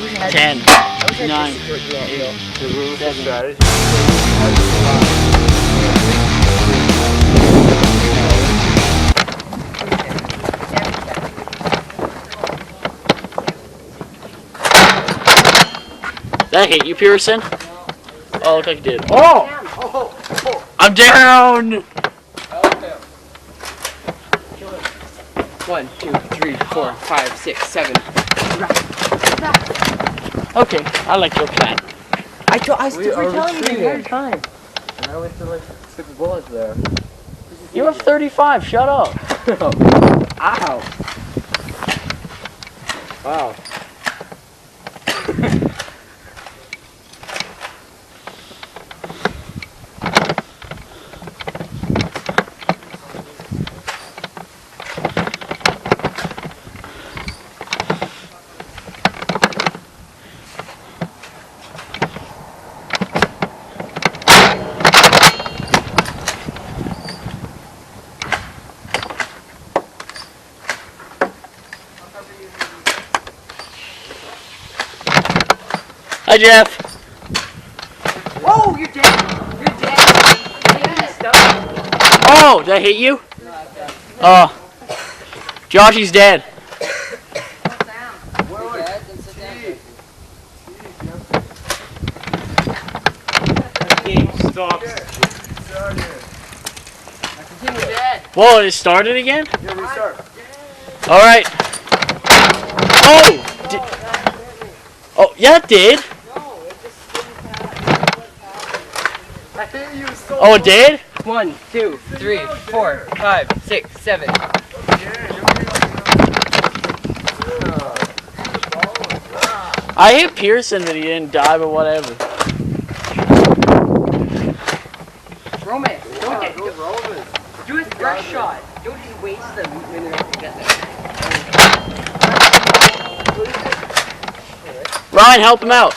10, 9, 8, 7. That hit you, Pearson? Oh, looked like it did. Oh! I'm down! 1, 2, 3, 4, 5, 6, 7. Okay, I like your plan. I was telling you the entire time. And I went to like 6 bullets there. You have 35, shut up. Ow. Wow. Hi, Jeff. Oh, you're dead. You're dead. Oh, did I hit you? Oh. Joshy's dead. Stop. Whoa, it started again? Yeah, restart. Alright. Oh! Oh, yeah, it did. Oh, it did? 1, 2, 3, 4, 5, 6, 7. I hit Pearson that he didn't die, but whatever. Roman, don't get do a fresh shot. Don't just waste them minute to get there. Ryan, help him out.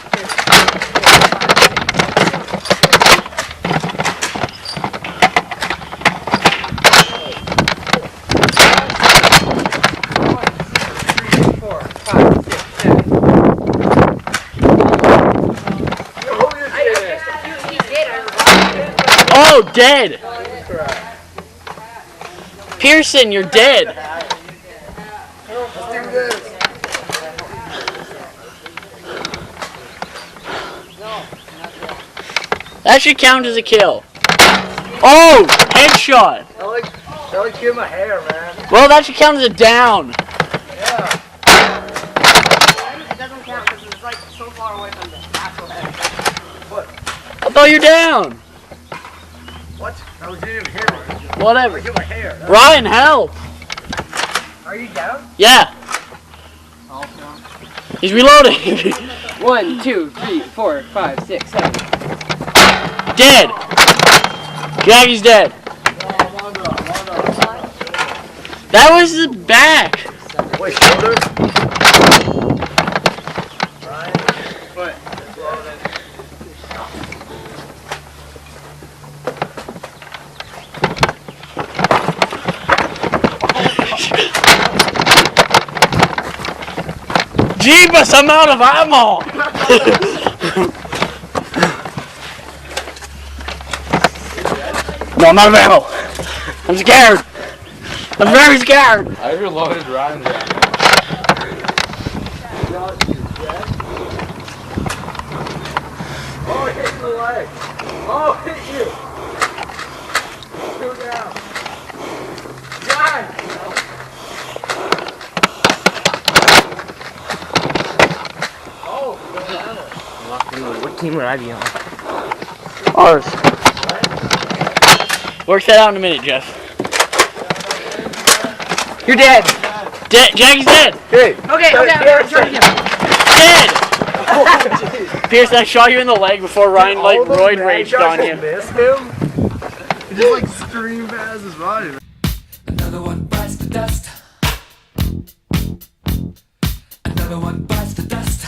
Oh, dead! Pearson, you're dead! That should count as a kill. Oh! Headshot! I like giving my hair, man. Well, that should count as a down. Yeah. It doesn't count because it's like so far away from the actual head. What? I thought you're down. What? I didn't even hear it. Whatever. I give my hair. Ryan, help! Are you down? Yeah. He's reloading. 1, 2, 3, 4, 5, 6, 7. Dead. Jackie's dead. That was the back. Wait, shoulder? Ryan? What? Jeebus, I'm out of ammo. No, I'm out of ammo. I'm scared. I'm very scared. I reloaded Ryan's ammo. Oh, it hit the leg. Oh, it hit you. Go down. John! Oh, What team would I be on? Ours. Work that out in a minute, Jeff. You're dead. Jackie's dead. Hey. Okay, Dead. Pearson, I shot you in the leg before Ryan roid raged on you. Missed him. He just like screamed past his body. Another one bites the dust. Another one bites the dust.